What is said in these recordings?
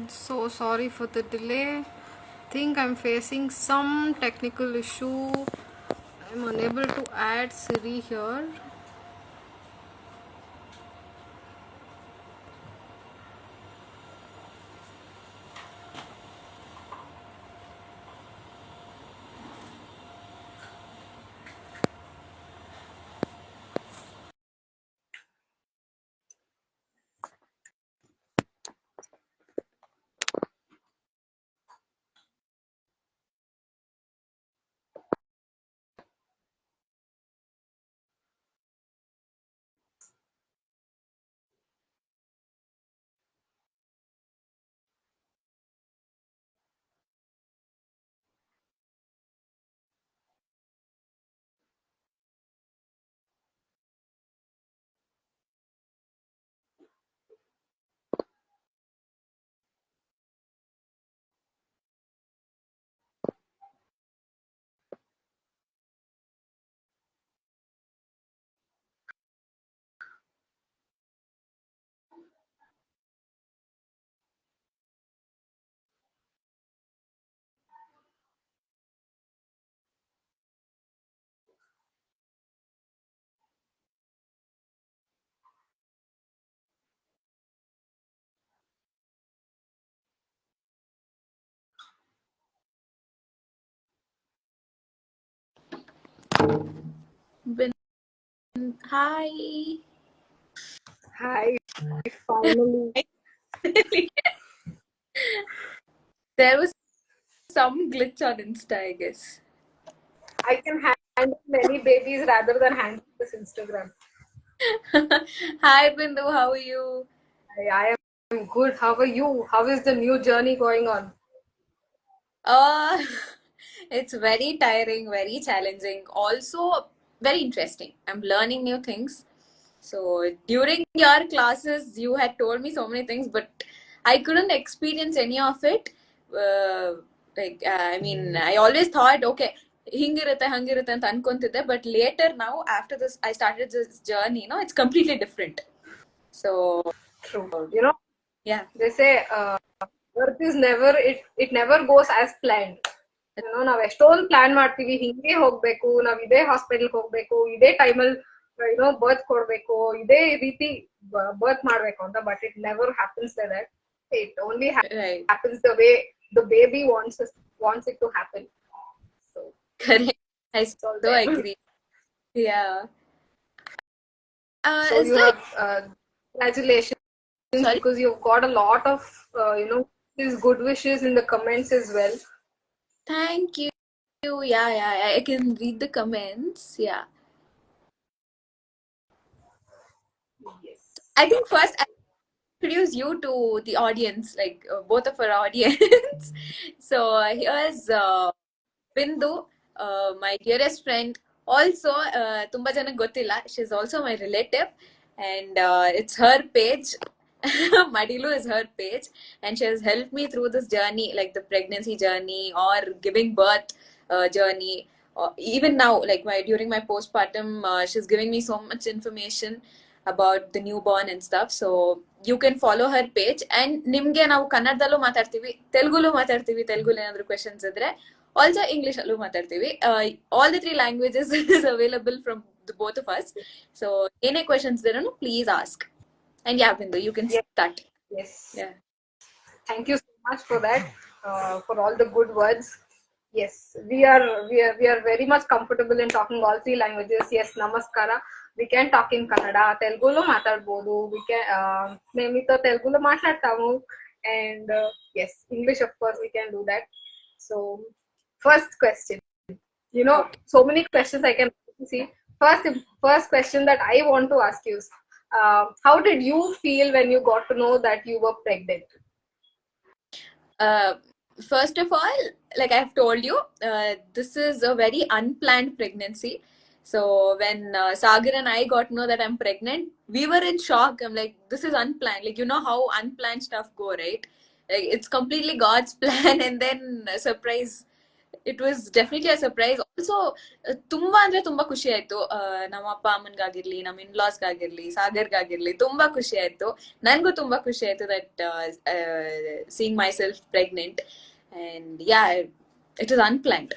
So sorry for the delay. Think I'm facing some technical issue. I'm unable to add Siri here. Hi. Hi, finally. There was some glitch on Insta, I guess. I can handle many babies rather than handle this Instagram. Hi, Bindu. How are you? I am good. How are you? How is the new journey going on? Uh, it's very tiring, very challenging, also very interesting. I'm learning new things. So during your classes, you had told me so many things, but I couldn't experience any of it. I mean, I always thought, okay, ಹಿಂಗಿರುತ್ತೆ ಹಂಗಿರುತ್ತೆ ಅಂತ ಅನ್ಕೊಂತಿದ್ದೆ, but later now, after this, I started this journey, it's completely different. So, True. You know, yeah. they say Earth is never, it never goes as planned. ನಾವ್ ಎಷ್ಟೊಂದು plan ಮಾಡ್ತೀವಿ, ಹಿಂಗೆ ಹೋಗ್ಬೇಕು, ನಾವ್ ಇದೇ hospital ಹೋಗ್ಬೇಕು, ಇದೇ ಟೈಮಲ್ಲಿ ಬರ್ತ್ ಕೊಡ್ಬೇಕು, ಇದೇ ರೀತಿ ಬರ್ತ್ ಮಾಡ್ಬೇಕು ಅಂತ, but it never happens like that. It only Right. happens the way the baby wants it to happen. So Correct. I it's all so there. agree. Yeah. So Is you there? have congratulations, Sorry. because you've got a lot of these good wishes in the comments as well. Thank you. Yeah, yeah. I can read the comments. Yeah. Yes. I think first I introduce you to the audience, like both of our audience. So here's Bindu, my dearest friend. Also, ತುಂಬಾ ಜನಕ್ಕೆ ಗೊತ್ತಿಲ್ಲ. She's also my relative, and it's her page. Madilu is her page, and she has helped me through this journey, like the pregnancy journey or giving birth journey. Even now, like during my postpartum, she's giving me so much information. about the newborn and stuff. So you can follow her page. And ನಿಮ್ಗೆ ನಾವು ಕನ್ನಡದಲ್ಲೂ ಮಾತಾಡ್ತೀವಿ, ತೆಲುಗುಲೂ ಮಾತಾಡ್ತೀವಿ, ತೆಲುಗುಲಿ ಏನಾದ್ರು questions ಇದ್ರೆ also English ಅಲ್ಲೂ ಮಾತಾಡ್ತೀವಿ. All the 3 languages is available from the both of us. So ಏನೇ ಕ್ವೆಶನ್ಸ್ ಇದ್ರೂ please ask. And yeah, Bindu, you can start. Yes. Yeah. Thank you so much for that, for all the good words. Yes, we are very much comfortable in talking all 3 languages. Yes, namaskara. We can talk in Kannada, Telugulo matadbodu. We can memito Telugulo matladtamu, and yes, English of course we can do that. So, first question. You know, so many questions I can see. First question that I want to ask you is, how did you feel when you got to know that you were pregnant? First of all, like I've told you, this is a very unplanned pregnancy. So when Sagar and I got to know that I'm pregnant, we were in shock. I'm like, this is unplanned. Like, you know how unplanned stuff go, right? Like, it's completely God's plan, and then a surprise. It was definitely a surprise. Also, ತುಂಬಾ ಅಂದ್ರೆ ತುಂಬಾ ಖುಷಿ ಆಯ್ತು. ನಮ್ಮ ಅಪ್ಪ ಅಮ್ಮನ್ಗಾಗಿರ್ಲಿ, ನಮ್ಮ ಇನ್ಲಾಸ್ಗಾಗಿರ್ಲಿ, ಸಾಗರ್ಗಾಗಿರ್ಲಿ ತುಂಬಾ ಖುಷಿ ಆಯ್ತು. ನನ್ಗೂ ತುಂಬಾ ಖುಷಿ ಆಯ್ತು that seeing myself pregnant. And yeah, it is unplanned.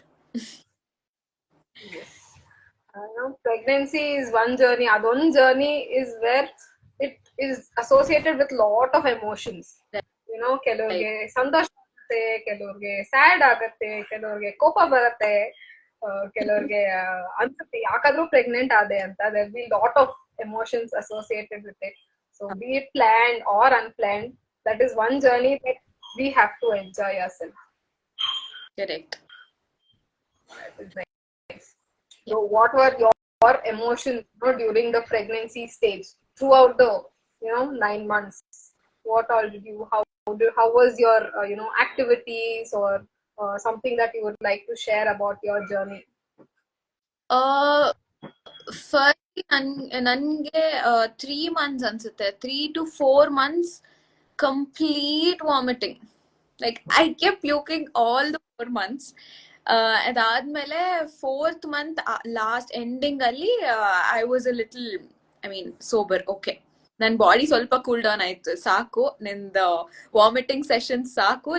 Yes. Pregnancy is one journey. Adon journey is where it is associated with lot of emotions. You know, ಕೆಲವ್ರಿಗೆ ಸಂತೋಷ ಆಗುತ್ತೆ, ಕೆಲವ್ರಿಗೆ ಸ್ಯಾಡ್ ಆಗುತ್ತೆ, ಕೆಲವ್ರಿಗೆ ಕೋಪ ಬರುತ್ತೆ, ಕೆಲವ್ರಿಗೆ ಅನ್ಸುತ್ತೆ ಯಾಕಾದ್ರೂ ಪ್ರೆಗ್ನೆಂಟ್ ಆದೆ ಅಂತ. there will be lot of emotions associated with it. So be it planned or unplanned, that is one journey that we have to enjoy ourselves. Correct. That is nice. So what were your emotions, you know, during the pregnancy stage, throughout the 9 months? What all did you, how was your activities, or something that you would like to share about your journey? First ನನಗೆ 3 months ಅನ್ಸುತ್ತೆ, 3 to 4 months complete vomiting. Like I kept puking all the 4 months. ಅದಾದ್ಮೇಲೆ 4th month last ending ಅಲ್ಲಿ I was a little, I mean sober. Okay, ನನ್ನ body ಸ್ವಲ್ಪ cool down ಆಯ್ತು, ಸಾಕು ನಿಂದ vomiting session ಸಾಕು,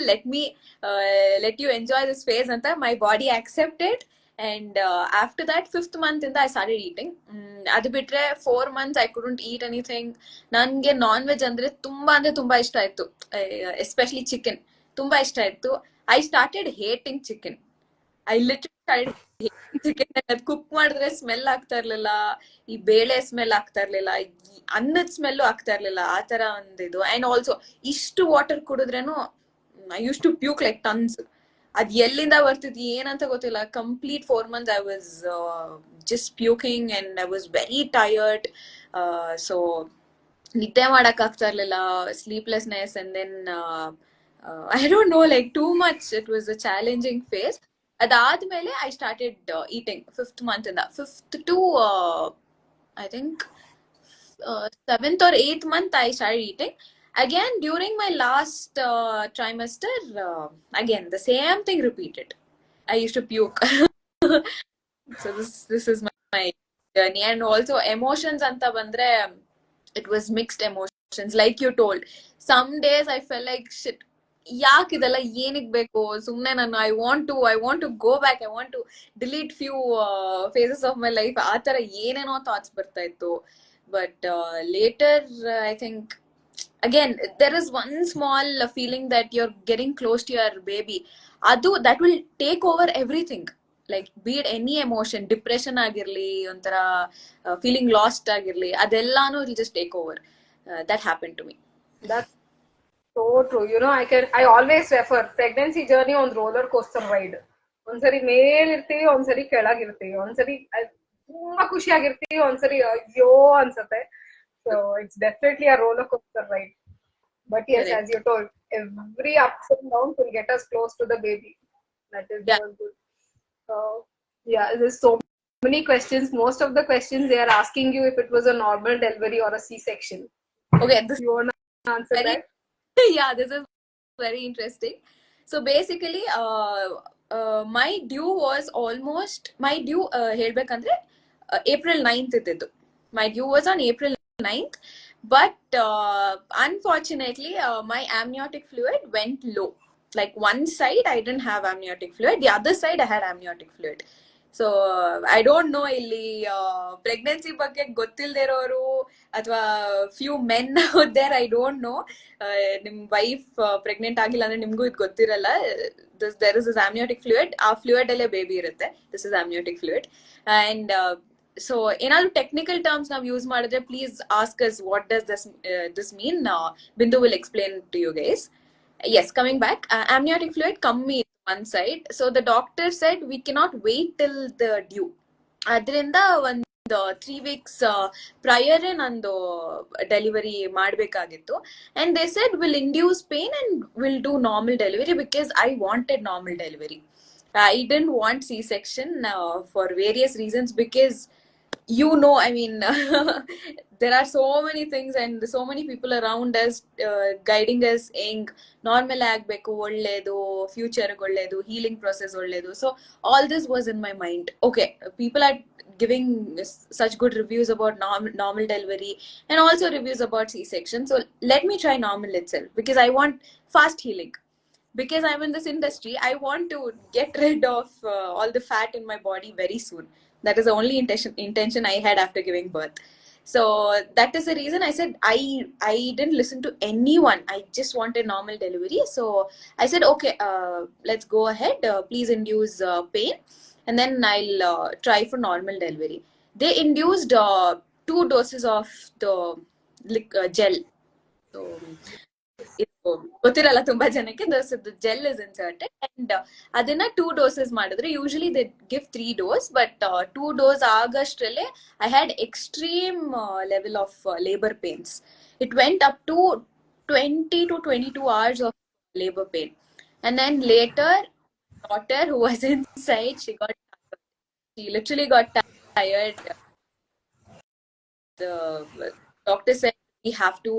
let you enjoy this phase ಅಂತ my body accepted. And after that 5th month ಇಂದ I started eating. ಅದು ಬಿಟ್ರೆ 4 months I couldn't eat anything. ನನ್ಗೆ ನಾನ್ ವೆಜ್ ಅಂದ್ರೆ ತುಂಬಾ ಇಷ್ಟ ಆಯ್ತು, ಎಸ್ಪೆಷಲಿ ಚಿಕನ್ ತುಂಬಾ ಇಷ್ಟ ಆಯ್ತು. I started hating chicken. I literally started hating chicken. ಅದು ಕುಕ್ ಮಾಡಿದ್ರೆ ಸ್ಮೆಲ್ ಆಗ್ತಾ ಇರ್ಲಿಲ್ಲ, ಈ ಬೇಳೆ ಸ್ಮೆಲ್ ಆಗ್ತಾ ಇರ್ಲಿಲ್ಲ, ಅನ್ನದ ಸ್ಮೆಲ್ಲು ಆಗ್ತಾ ಇರ್ಲಿಲ್ಲ, ಆ ತರ ಒಂದಿದು. ಅಂಡ್ ಆಲ್ಸೋ ಇಷ್ಟು ವಾಟರ್ ಕುಡಿದ್ರೇನು I use to puke like tons. ಅದ್ ಎಲ್ಲಿಂದ ಬರ್ತಿದ್ವಿ ಏನಂತ ಗೊತ್ತಿಲ್ಲ. Complete 4 months I was just puking and I was very tired. So ನಿದ್ದೆ ಮಾಡಕ್ ಆಗ್ತಾ ಇರ್ಲಿಲ್ಲ, sleeplessness, and then I don't know, like too much. It was a challenging phase. ಅದಾದ್ಮೇಲೆ I started eating 5th month ಇಂದ. 5th to I think 7th or 8th month I started eating. Again, during my last trimester, again the same thing repeated. I used to puke. So this is my journey. And also emotions anta bandre, it was mixed emotions. Like you told, some days I felt like shit, ಯಾಕೆ ಇದೆಲ್ಲ ಏನಿಗ್ ಬೇಕು, ಸುಮ್ನೆ ನಾನು I want to go back, I want to delete few phases of my life, ಆ ತರ ಏನೇನೋ thoughts ಬರ್ತಾ ಇತ್ತು. But later I think again there is one small feeling that you're getting close to your baby. That will take over everything. Like be it any emotion, depression ಆಗಿರ್ಲಿ, ಒಂಥರ feeling lost ಆಗಿರ್ಲಿ, ಅದೆಲ್ಲಾನು will just take over. That happened to me. That's so true. I always refer pregnancy journey on roller coaster ride. ಒಂದ್ಸರಿ ಮೇಲಿರ್ತೀವಿ, ಒಂದ್ಸರಿ ಕೆಳಗಿರ್ತೀವಿ, ಒಂದ್ಸರಿ ತುಂಬಾ ಖುಷಿಯಾಗಿರ್ತೀವಿ, ಒಂದ್ಸರಿ ಅಯ್ಯೋ ಅನ್ಸತ್ತೆ. So it's definitely a roller coaster ride. But yes, Correct. as you told, every ups and downs will get us close to the baby. That is good. Yeah, there's so many questions. Most of the questions they are asking you if it was a normal delivery or a C-section. Okay, you want to answer that? Yeah, this is very interesting. So basically, my due was almost, my due ಹೇಳ್ಬೇಕಂದ್ರೆ April 9th ಇದ್ದಿದ್ದು. My due was on April 9th. But unfortunately, my amniotic fluid went low. Like one side, I didn't have amniotic fluid. The other side, I had amniotic fluid. So I don't know ಇಲ್ಲಿ pregnancy ಬಗ್ಗೆ ಗೊತ್ತಿಲ್ದಿರೋರು ಅಥವಾ few men there I don't know ನಿಮ್ wife pregnant ಆಗಿಲ್ಲ ಅಂದ್ರೆ ನಿಮ್ಗೂ ಇದು ಗೊತ್ತಿರಲ್ಲ. ದೇರ್ ಇಸ್ ಆಮ್ನಿಯೋಟಿಕ್ ಫ್ಲೂಯಿಡ್, ಆ ಫ್ಲೂಯಿಡ್ ಅಲ್ಲೇ ಬೇಬಿ ಇರುತ್ತೆ. This is amniotic fluid. And so ಏನಾದ್ರು ಟೆಕ್ನಿಕಲ್ ಟರ್ಮ್ಸ್ ನಾವು ಯೂಸ್ ಮಾಡಿದ್ರೆ please ask us what does this mean. Bindu will explain to you guys. Yes, coming back, amniotic fluid ಕಮ್ಮಿ one side. So the doctor said we cannot wait till the due. ಅದರಿಂದ ಒಂದು 3 weeks prior ನಂದು delivery ಮಾಡಬೇಕಾಗಿತ್ತು. And they said we'll induce pain and we'll do normal delivery because I wanted normal delivery. I didn't want C-section for various reasons because I mean, there are so many things and so many people around us guiding us saying normal agbeku olledu, future olledu, healing process olledu. So all this was in my mind. Okay, people are giving such good reviews about normal delivery and also reviews about C-section. So let me try normal itself because I want fast healing. Because I'm in this industry, I want to get rid of all the fat in my body very soon. That is the only intention I had after giving birth. So that is the reason I said I didn't listen to anyone. I just wanted normal delivery. So I said, okay, let's go ahead. Please induce pain, and then I'll try for normal delivery. They induced 2 doses of the gel. So ಇದು ಗೊತ್ತಿರಲ್ಲ ತುಂಬಾ ಜನಕ್ಕೆ. Gel is inserted and ಅದನ್ನ 2 doses ಮಾಡಿದ್ರೆ usually they give 3 doses, but 2 dose ಆಗಷ್ಟರಲ್ಲೇ I had extreme level of labour pains. It went up to 20 to 22 hours of labor pain. And then later, daughter who was inside, she literally got tired. The doctor said we have to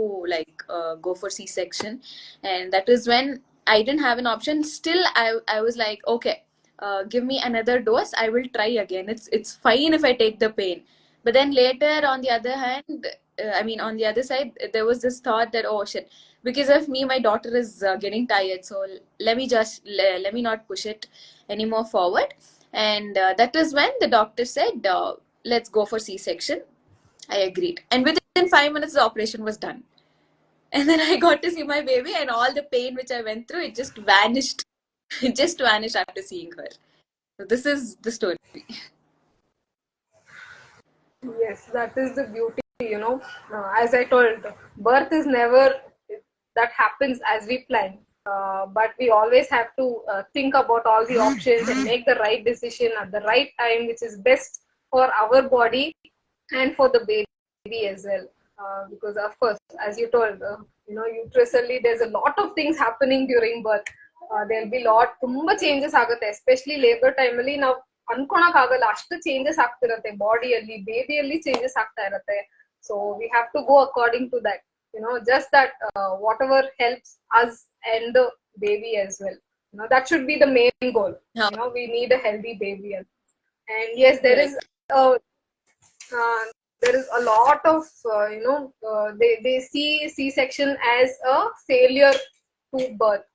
go for C-section, and that is when I didn't have an option. Still, I was like, okay, give me another dose, I will try again. It's fine if I take the pain. But then later, on the other hand, on the other side, there was this thought that, oh shit, because of me my daughter is getting tired, so let me not push it anymore forward. And that is when the doctor said, let's go for C-section. I agreed. And within 5 minutes, the operation was done. And then I got to see my baby, and all the pain which I went through, it just vanished. It just vanished after seeing her. So this is the story. Yes, that is the beauty, as I told, birth is never that happens as we plan. But we always have to think about all the options and make the right decision at the right time, which is best for our body and for the baby as well. Because of course, as you told, uterusally there's a lot of things happening during birth. There'll be ತುಂಬಾ changes ಆಗುತ್ತೆ, especially labour time ಅಲ್ಲಿ ನಾವು ಅನ್ಕೊಳಕ್ ಆಗಲ್ಲ, ಅಷ್ಟು changes ಆಗ್ತಿರತ್ತೆ ಬಾಡಿಯಲ್ಲಿ, ಬೇಬಿಯಲ್ಲಿ changes ಆಗ್ತಾ ಇರತ್ತೆ. So we have to go according to that, just that whatever helps us and the baby as well. That should be the main goal. We need a healthy baby. And yes, there is a lot of they see C-section as a failure to birth.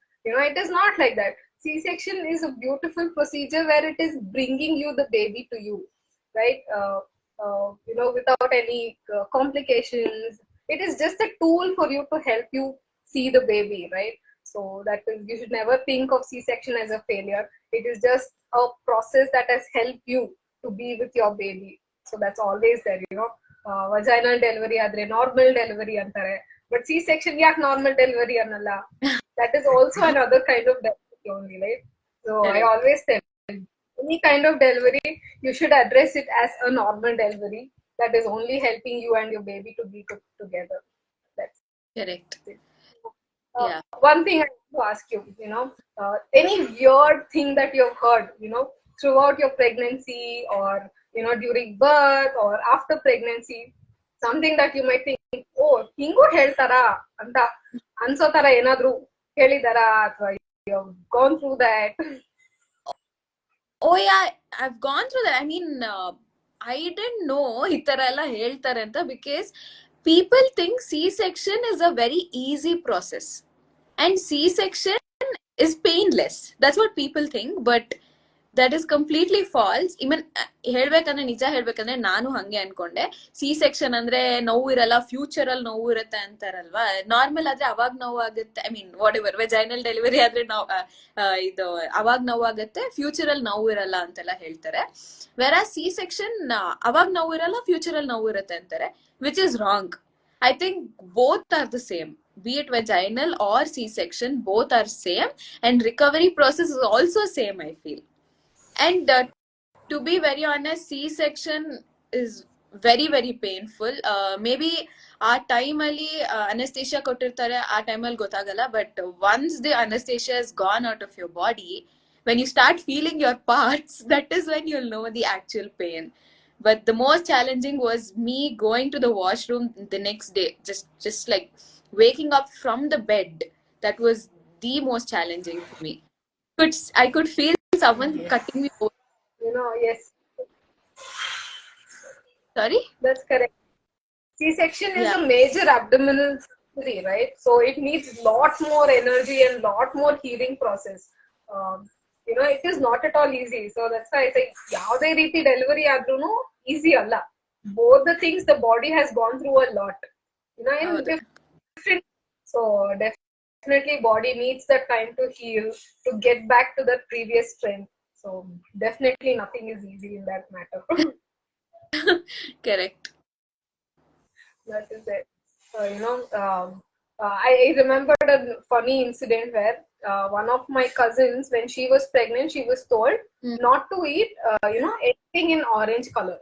It is not like that. C-section is a beautiful procedure where it is bringing you the baby to you, right? Without any complications. It is just a tool for you to help you see the baby, right? So that is, you should never think of C-section as a failure. It is just a process that has helped you to be with your baby. So that's always there, vaginal delivery adre normal delivery antare, but C-section yak normal delivery annalla. That is also another kind of delivery only, right? So I always tell, any kind of delivery, you should address it as a normal delivery. That is only helping you and your baby to be together. That's correct. it. Yeah. One thing I want to ask you, any weird thing that you've heard, throughout your pregnancy, or during birth or after pregnancy, something that you might think, oh, hingu ಹೇಳ್ತಾರಾ ಅಂತ ಅನ್ಸೋ ತರ ಏನಾದ್ರು ಹೇಳಿದಾರಾ, ಅಥವಾ you've gone through that? Oh yeah, I've gone through that. I didn't know ಈ ತರ ಎಲ್ಲ ಹೇಳ್ತಾರೆ ಅಂತ, because people think C-section is a very easy process, and C-section is painless. That's what people think, but that is completely false. Even ಹೇಳ್ಬೇಕಂದ್ರೆ ನಿಜ ಹೇಳ್ಬೇಕಂದ್ರೆ ನಾನು ಹಂಗೆ ಅನ್ಕೊಂಡೆ. ಸಿ ಸೆಕ್ಷನ್ ಅಂದ್ರೆ ನೋವು ಇರಲ್ಲ, ಫ್ಯೂಚರ್ ಅಲ್ಲಿ ನೋವು ಇರುತ್ತೆ ಅಂತಾರಲ್ವಾ. ನಾರ್ಮಲ್ ಆದ್ರೆ ಅವಾಗ ನೋವು ಆಗುತ್ತೆ. I mean what ever, vaginal delivery ಆದ್ರೆ ಇದು ಅವಾಗ ನೋವು ಆಗುತ್ತೆ, ಫ್ಯೂಚರ್ ಅಲ್ಲಿ ನೋವು ಇರಲ್ಲ ಅಂತೆಲ್ಲ ಹೇಳ್ತಾರೆ. ವೆರಾ ಸಿ ಸೆಕ್ಷನ್ ಅವಾಗ ನೋವು ಇರಲ್ಲ, ಫ್ಯೂಚರ್ ಅಲ್ಲಿ ನೋವು ಇರುತ್ತೆ ಅಂತಾರೆ, which is wrong. I think both are the same. Be it vaginal or C-section, both are same, and recovery process is also same, I feel. And to be very honest, C-section is very very painful. Maybe ಆ ಟೈಮಲ್ಲಿ anaesthesia ಕೊಟ್ಟಿರ್ತಾರೆ, ಆ ಟೈಮಲ್ಲಿ ಗೊತ್ತಾಗಲ್ಲ. But once the anaesthesia is gone out of your body, when you start feeling your parts, that is when you'll know the actual pain. But the most challenging was me going to the washroom the next day, just like waking up from the bed. That was the most challenging for me. I could feel someone cutting me over. Yes, Sorry? that's correct. C-section is Yeah. a major abdominal surgery, right? So it needs lot more energy and lot more healing process. It is not at all easy. So that's why I say, ಯಾವುದೇ ರೀತಿ delivery ಆದ್ರೂ easy ಅಲ್ಲ. Both the things, the body has gone through a lot. In different. So definitely body needs that time to heal, to get back to the previous strength. So definitely nothing is easy in that matter. Correct. That is it. I remembered a funny incident where one of my cousins, when she was pregnant, she was told not to eat, anything in orange color.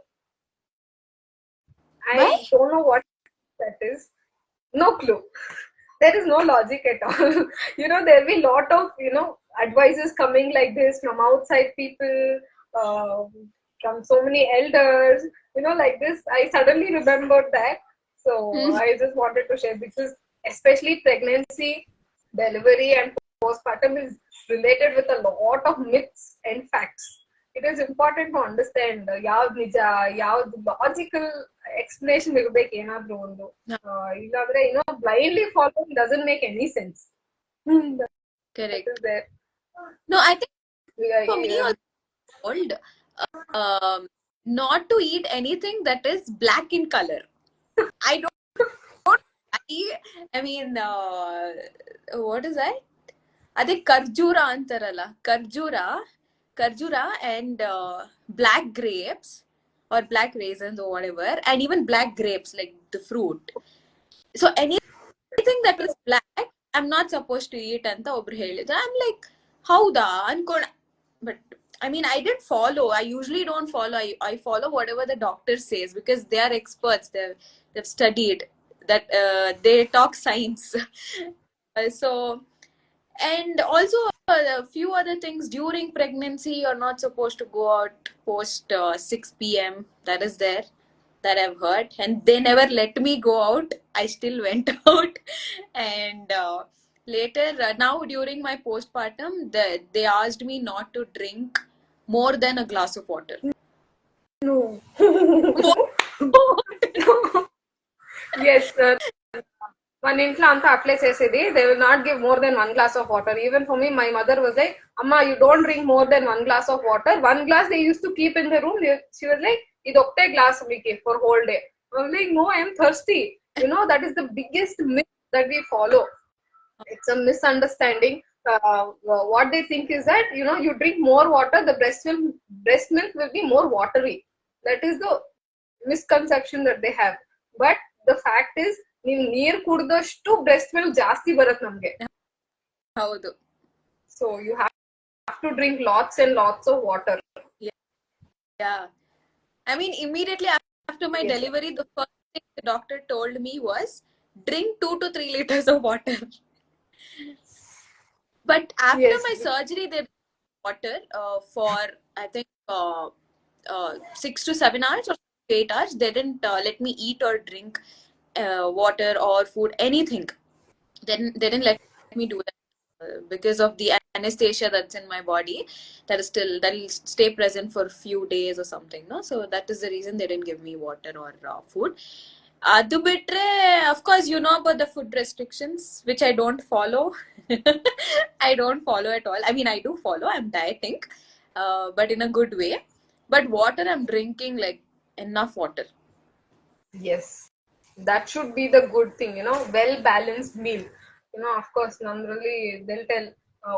Why? I don't know what that is. No clue. There is no logic at all. There will be lot of, advices coming like this from outside people, from so many elders, like this. I suddenly remembered that. So I just wanted to share, because especially pregnancy, delivery, and postpartum is related with a lot of myths and facts. It is important to understand ಯಾವ್ದು ನಿಜ, ಯಾವ್ದು logical explanation ಇರ್ಬೇಕು ಏನಾದ್ರೂ ಒಂದು. ಇಲ್ಲಾಂದ್ರೆ blindly following doesn't make any sense. Correct. That is there. No, I think for me Yeah. also told not to eat anything that is black in color. I don't. I mean, what is that? ಅದೇ ಖರ್ಜೂರ ಅಂತಾರಲ್ಲ, ಖರ್ಜೂರ and black grapes or black raisins or whatever, and even black grapes, like the fruit. So anything that is black, I'm not supposed to eat ಅಂತ ಒಬ್ರು ಹೇಳಿದ್ರು. I'm like, ಹೌದಾ ಅನ್ಕೊಂಡ. But I mean, I didn't follow. I usually don't follow. I follow whatever the doctor says, because they are experts. They've studied that. They talk science. So, and also a few other things during pregnancy, you're not supposed to go out post 6 p.m. That is there, that I've heard, and they never let me go out. I still went out. And later, now during my postpartum, they asked me not to drink more than a glass of water. No. More. Yes, sir. One ఇంట్లో అంతా apply చేసేది. They will not give more than 1 glass of water. Even for me, my mother was like, Amma, you don't drink more than 1 glass of water. 1 glass they used to keep in the room. She was like, ఇది ఒకటే glass మీకు for whole day. I was like, no, I am thirsty. That is the biggest myth that we follow. It's a misunderstanding. What they think is that, you drink more water, the breast milk will be more watery. That is the misconception that they have. But the fact is, ನೀವು ನೀರ್ ಕುಡ್ದಷ್ಟು breast milk ಜಾಸ್ತಿ ಬರುತ್ತೆ ನಮ್ಗೆ. ಹೌದು. So you have to drink lots and lots of water. Yeah. I mean, immediately after my delivery, the first thing the doctor told me was, drink 2 to 3 liters of water. But after my surgery, they drank water for, I think, 6 to 7 hours or 8 hours. They didn't let me eat or drink water or food, anything. Then they didn't let me do that because of the anesthesia that's in my body, that'll stay present for a few days or something. No, so that is the reason they didn't give me water or food. Adu bitre, of course, you know about the food restrictions, which I don't follow. I don't follow at all. I mean, I do follow. I'm dieting, but in a good way. But water, I'm drinking like enough water. Yes, that should be the good thing, well balanced meal. Of course, normally they'll tell,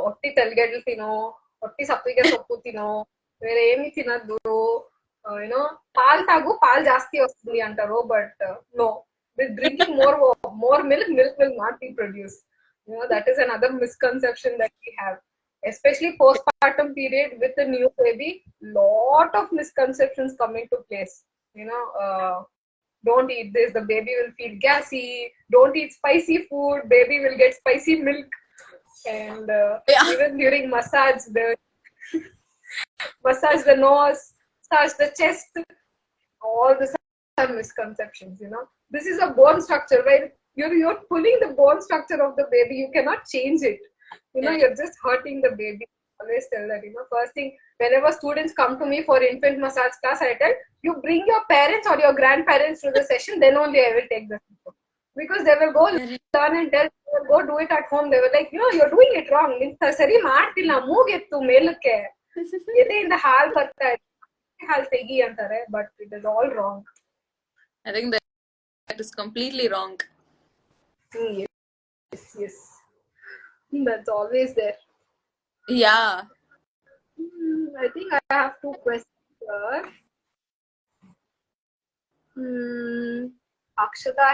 otti talgedu tino, otti sappige soppu tino, వేరే ఏమి తినద్దు, పాలు తాగు, పాలు జాస్తి వస్తుంది అంటారు. But no, with drinking more milk will not be produced. That is another misconception that we have, especially postpartum period with a new baby. Lot of misconceptions come into place. Don't eat this, the baby will feel gassy. Don't eat spicy food, baby will get spicy milk. And Yeah. even during massage the nose, massage the chest. All these are misconceptions. This is a bone structure where you're pulling the bone structure of the baby. You cannot change it. Correct. You're just hurting the baby. I always tell that. First thing, whenever students come to me for infant massage class, I tell you bring your parents or your grandparents to the session. Then only I will take the photo. Because they will go Correct. learn and tell, go do it at home. They were like, you're doing it wrong. ಸರಿ ಮಾಡ್ತಿಲ್ಲ, ಮೂಗೆತ್ತು ಮೇಲಕ್ಕೆ, ಎದೆಯಿಂದ ಹಾಲ್ ಬರ್ತಾ ಇದೆ, ಹಾಲ್ ತೆಗಿ ಅಂತಾರೆ. But it is all wrong. I think that is completely wrong. Yes. That's always there. Yeah. I think I have two questions here. Akshata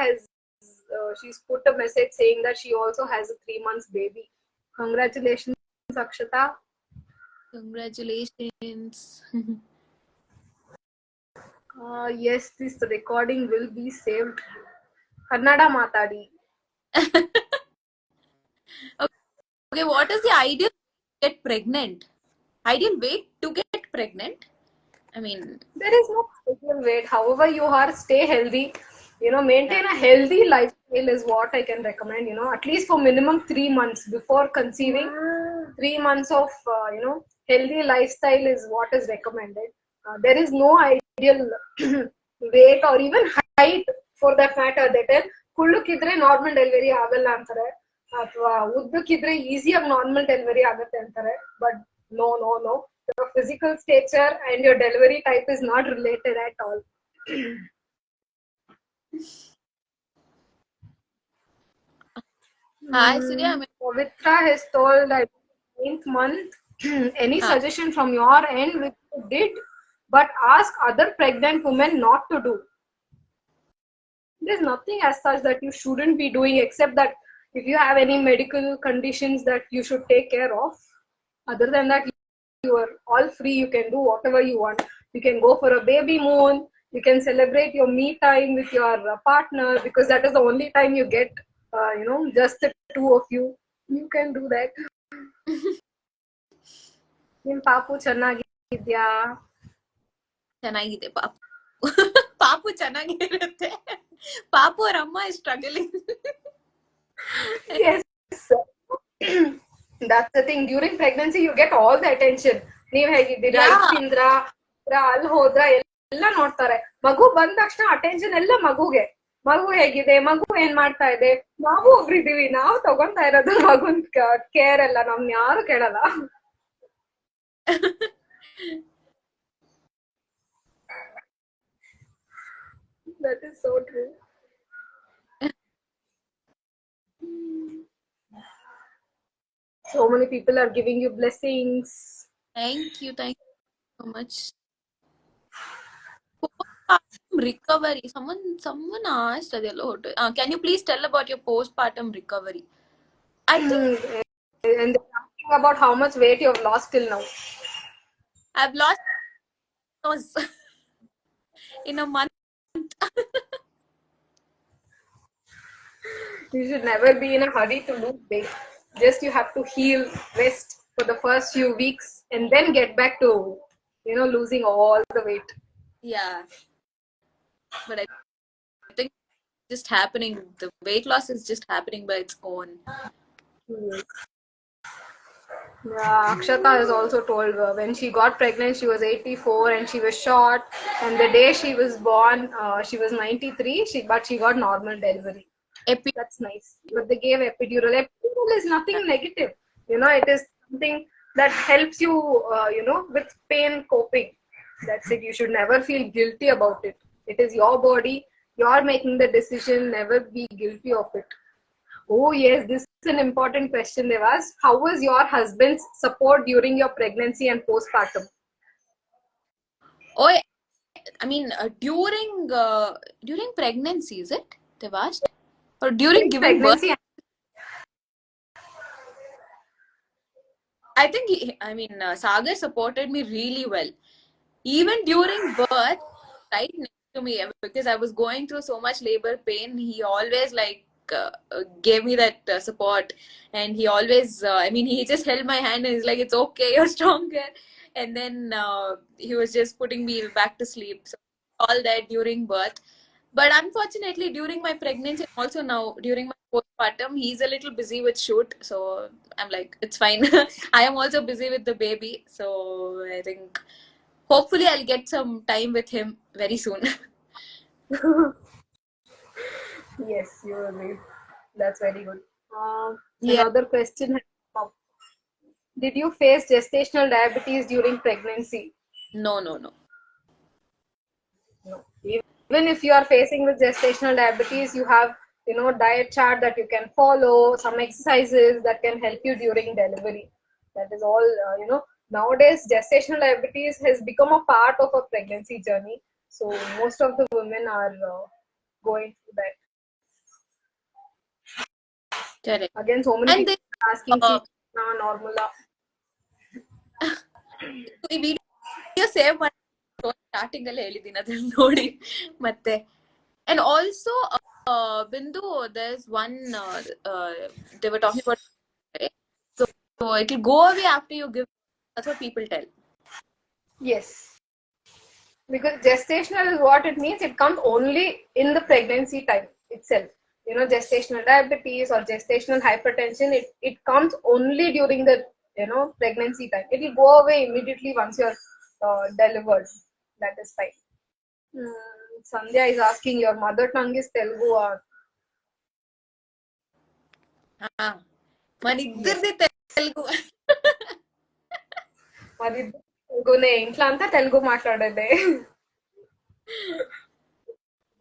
she's put a message saying that she also has a 3 months baby. Congratulations, Akshata. Congratulations. Yes, this recording will be saved. Kannada matadi. Okay, what is the ideal to get pregnant? Ideal weight to get pregnant? I mean, There is no ideal weight. However you are, stay healthy. Maintain a healthy lifestyle is what I can recommend. At least for minimum 3 months before conceiving. 3 months of healthy lifestyle is what is recommended. There is no ideal weight or even height for that matter. That is, ಕುಳ್ಳಕ್ಕಿದ್ರೆ normal delivery ಆಗಲ್ಲ ಅಂತಾರೆ, ಅಥವಾ ಉದ್ದಕ್ಕಿದ್ರೆ ಈಸಿಯಾಗಿ normal delivery ಆಗುತ್ತೆ ಅಂತಾರೆ. But no, your physical stature and your delivery type is not related at all. hi, Siri. I mean, Pavitra has told that 9th month. Any suggestion from your end which you did, but ask other pregnant women not to do. There's nothing as such that you shouldn't be doing, except that if you have any medical conditions that you should take care of. Other than that, you are all free. You can do whatever you want. You can go for a baby moon. You can celebrate your me time with your partner, because that is the only time you get, just the two of you. You can do that. ನಿಮ್ ಪಾಪು ಚೆನ್ನಾಗಿದ್ಯಾ? ಚೆನ್ನಾಗಿದೆ ಪಾಪು. ಪಾಪು ಚೆನ್ನಾಗಿರುತ್ತೆ. ಪಾಪು ಅವ್ರ ಅಮ್ಮ is struggling. Yes. That's the thing. During pregnancy, you get all the attention. ನೀವ್ ಹೇಗಿದ್ದೀರಾ, Yeah. ತಿಂದ್ರಾ, ಅಲ್ಲಿ ಹೋದ್ರ, ಎಲ್ಲ ನೋಡ್ತಾರೆ. ಮಗು ಬಂದ ತಕ್ಷಣ ಅಟೆನ್ಷನ್ ಎಲ್ಲ ಮಗುಗೆ. ಮಗು ಹೇಗಿದೆ, ಮಗು ಏನ್ ಮಾಡ್ತಾ ಇದೆ, ನಾವು ಒಬ್ರಿದೀವಿ, ನಾವು ತಗೊಂತಾ ಇರೋದು ಮಗುನ್ ಕೇರ್ ಎಲ್ಲ, ನಮ್ನ ಯಾರು ಕೇಳಲ್ಲ. That is so true. So many people are giving you blessings. Thank you so much. Postpartum recovery. Someone asked, can you please tell about your postpartum recovery? I think And they're asking about how much weight you have lost till now. I've lost those in a month. You should never be in a hurry to lose weight. Just you have to heal, rest for the first few weeks, and then get back to, losing all the weight. Yeah. But I think it's just happening. The weight loss is just happening by its own. Yeah, Akshata has also told when she got pregnant, she was 84 and she was short. And the day she was born, she was 93. But she got normal delivery. Epi- That's nice. But they gave epidural. Epidural is nothing negative. It is something that helps you, with pain coping. That's it. You should never feel guilty about it. It is your body. You're making the decision. Never be guilty of it. Oh, yes, this is an important question they've asked. How was your husband's support during your pregnancy and postpartum? Oh, I mean, during pregnancy, is it? They've asked, or during During giving birth? pregnancy, I think Sagar supported me really well. Even during birth, right next to me, because I was going through so much labor pain. He always gave me that support, and he always, he just held my hand and he's like, "It's okay, you're stronger." And then he was just putting me back to sleep. So all that during birth. But unfortunately, during my pregnancy and also now during my postpartum, he's a little busy with shoot. So I'm like, it's fine. I am also busy with the baby. So I think hopefully I'll get some time with him very soon. yes, you agree. That's very good. Yeah. Another question has come up. Did you face gestational diabetes during pregnancy? No, no, no. No. Even if you are facing with gestational diabetes, you have, diet chart that you can follow, some exercises that can help you during delivery. That is all, nowadays gestational diabetes has become a part of a pregnancy journey. So most of the women are going through that. Correct. Again, so many And people this are asking, uh, normal. ಈ video save ಮಾಡಿ starting ಅಲ್ಲಿ ಹೇಳಿದ್ದೀನಿ ಅದನ್ನ ನೋಡಿ ಮತ್ತೆ. And also, Bindu, there's one they were talking about, right? So it will go away after you give. That's what people tell. Yes. Because gestational is what it means. It comes only in the pregnancy time itself. Gestational diabetes or gestational hypertension, it comes only during the, pregnancy time. It will go away immediately once you're delivered. That is fine. Sandhya is asking, your mother tongue is Telugu or? ಹಾ మన Yes. ఇద్దరిది తెలుగు. మరి తెలుగునే ఇంట్లో అంతా Telugu మాట్లాడేదే.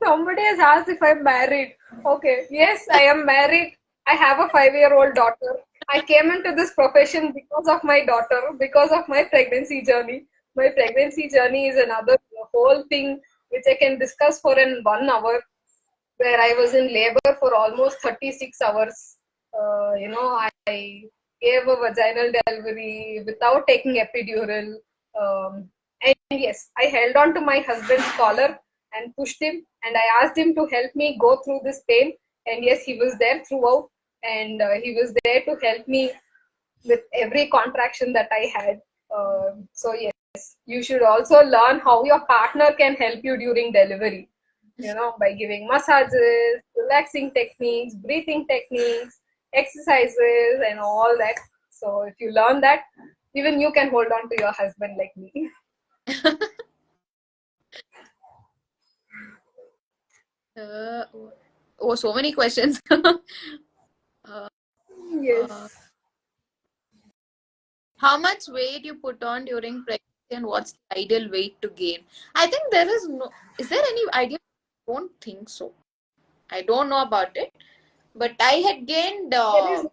Somebody has asked if I'm married. Okay, yes, I am married. I have a 5-year-old daughter. I came into this profession because of my daughter, because of my pregnancy journey. My pregnancy journey is another whole thing which I can discuss for in 1 hour, where I was in labor for almost 36 hours. I gave a vaginal delivery without taking epidural. And yes, I held on to my husband's collar and pushed him, and I asked him to help me go through this pain. And yes, he was there throughout, and he was there to help me with every contraction that I had. So yes, you should also learn how your partner can help you during delivery. By giving massages, relaxing techniques, breathing techniques, exercises, and all that. So if you learn that, even you can hold on to your husband like me. Uh, oh, so many questions. uh, uh, Yes. how much weight you put on during pregnancy and what's the ideal weight to gain? I think there is no. Is there any ideal? I don't think so. I don't know about it, but I had gained. There is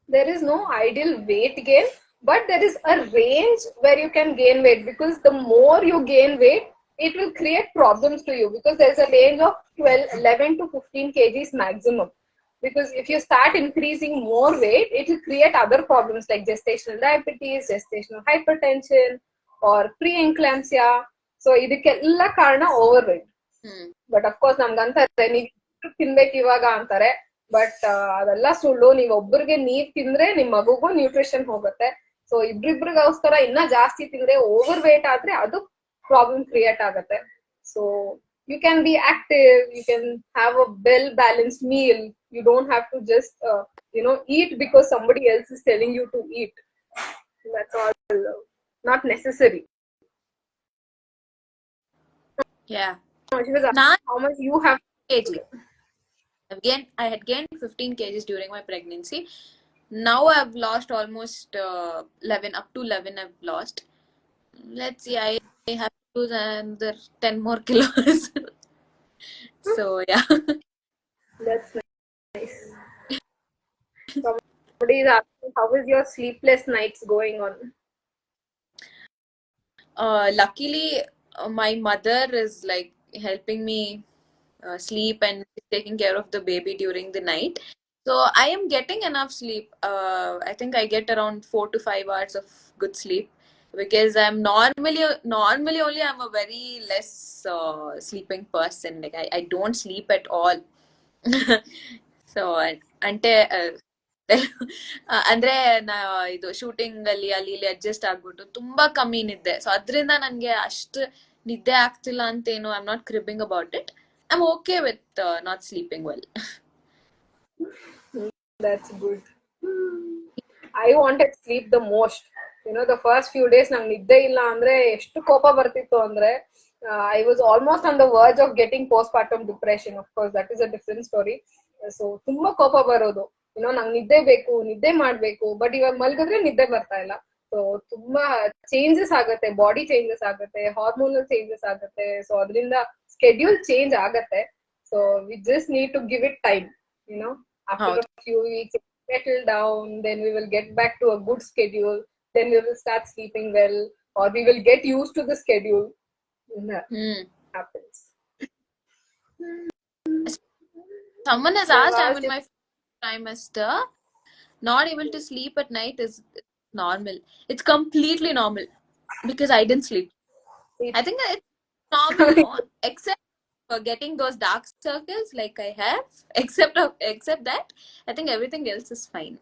there is no ideal weight gain, but there is a range where you can gain weight, because the more you gain weight, it will create problems to you, because there's a range of 12 11 to 15 kgs maximum. Because if you start increasing more weight, it will create other problems like gestational diabetes, gestational hypertension, or preeclampsia. So ಇದಕ್ಕೆಲ್ಲ ಕಾರಣ overweight. Hmm. But of course ನಮ್ಗಂತಾರೆ ನೀವ್ ತಿನ್ಬೇಕು ಇವಾಗ ಅಂತಾರೆ. But ಅದೆಲ್ಲ ಸುಳ್ಳು. ನೀವ್ ಒಬ್ರಿಗೆ ನೀರ್ ತಿಂದ್ರೆ ನಿಮ್ ಮಗುಗೂ ನ್ಯೂಟ್ರಿಷನ್ ಹೋಗುತ್ತೆ. ಸೊ ಇಬ್ರಿಬ್ರಿಗೋಸ್ಕರ ಇನ್ನ ಜಾಸ್ತಿ ತಿಂದ್ರೆ ಓವರ್ ವೇಟ್ ಆದ್ರೆ ಅದು ಪ್ರಾಬ್ಲಮ್ ಕ್ರಿಯೇಟ್ ಆಗತ್ತೆ. So you can be active, you can have a well balanced meal, You don't have to just eat because somebody else is telling you to eat. That's all not necessary. Yeah. She was Now asking how much you have kg. today. Again, I had gained 15 kgs during my pregnancy. Now I've lost almost 11, up to 11 I've lost. Let's see, I have to lose another 10 more kilos. So yeah. That's nice. Somebody is asking how is your sleepless nights going on? Luckily, my mother is like helping me sleep and taking care of the baby during the night. So I am getting enough sleep. I think I get around 4 to 5 hours of good sleep because I'm normally only I'm a very less sleeping person. Like I don't sleep at all. So అంటే ಅಂದ್ರೆ ನಾ ಇದು shooting ಅಲ್ಲಿ ಅಲ್ಲಿ ಇಲ್ಲಿ adjust ಆಗ್ಬಿಟ್ಟು ತುಂಬಾ ಕಮ್ಮಿ ನಿದ್ದೆ. ಸೊ ಅದ್ರಿಂದ ನನ್ಗೆ ಅಷ್ಟು ನಿದ್ದೆ ಆಗ್ತಿಲ್ಲ ಅಂತ ಏನು I am not cribbing about it. I am okay with not sleeping well. That's good. I wanted sleep the most. The first few days ನಂಗೆ ನಿದ್ದೆ ಇಲ್ಲ ಅಂದ್ರೆ ಎಷ್ಟು ಕೋಪ ಬರ್ತಿತ್ತು ಅಂದ್ರೆ I was almost on the verge of getting postpartum depression. Of course, that is a different story. So ತುಂಬಾ ಕೋಪ ಬರೋದು. ನಂಗೆ ನಿದ್ದೆ ಬೇಕು, ನಿದ್ದೆ ಮಾಡ್ಬೇಕು, ಬಟ್ ಇವಾಗ ಮಲ್ಗಿದ್ರೆ ನಿದ್ದೆ ಬರ್ತಾ ಇಲ್ಲ. ಸೊ ತುಂಬಾ ಚೇಂಜಸ್ ಆಗತ್ತೆ, ಬಾಡಿ ಚೇಂಜಸ್ ಆಗತ್ತೆ, ಹಾರ್ಮೋನಲ್ ಚೇಂಜಸ್ ಆಗತ್ತೆ. ಸೊ ಅದರಿಂದ ಸ್ಕೆಡ್ಯೂಲ್ ಚೇಂಜ್ ಆಗತ್ತೆ. So we just need to give it time. After ಹೌದು. a few weeks, settle down, then we will get back to a good schedule. Then we will start sleeping well, or we will get used to the schedule. That hmm. happens. Someone has They've asked, I'm asked in if my trimester, not able to sleep at night is normal. It's completely normal because I didn't sleep. I think it's normal, no? Except for getting those dark circles like I have. Except that, I think everything else is fine.